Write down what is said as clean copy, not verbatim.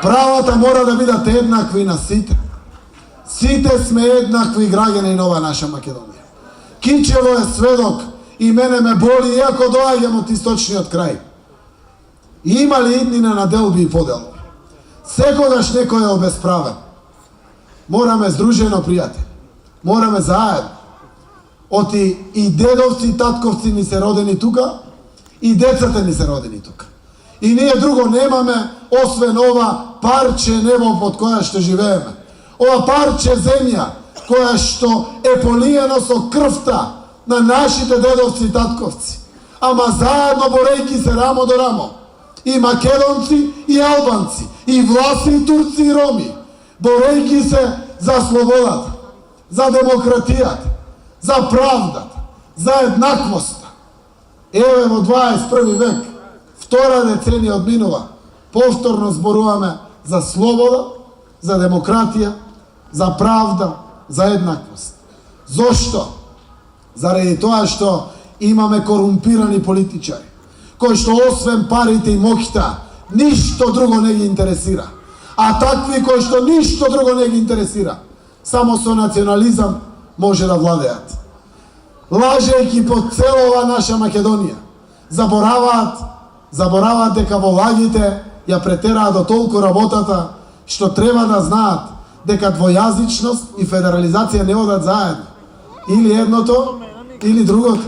Правата мора да бидат еднакви на сите. Сите сме еднакви граѓани на ова наша Македонија. Кичево е сведок и мене ме боли, иако доаѓам од источниот крај. Има ли иднина на делби и поделби? Секогаш некој е обесправен. Мораме здружено, пријатели. Мораме заедно. Оти и дедовци и татковци ни се родени тука, и децата ни се родени тука. И ние друго немаме, освен ова парче небо под која што живееме. Ова парче земја, која што е полиено со крвта на нашите дедовци и татковци. Ама заедно борејки се рамо до рамо. И македонци, и албанци, и власи, и турци, и роми. Борејки се за слободата, за демократијата, за правдата, за еднаквоста. Еве во 21 век, втора деценија одминува, повторно зборуваме за слобода, за демократија, за правда, за еднаквост. Зошто? Заради тоа што имаме корумпирани политичари, кои што освен парите и моќта, ништо друго не ги интересира. А такви кои што ништо друго не ги интересира, само со национализам може да владеат. Лажејќи по целова наша Македонија, забораваат дека во лагите ја претераат до толку работата, што треба да знаат дека двојазичност и федерализација не одат заедно. Или едното, или другото.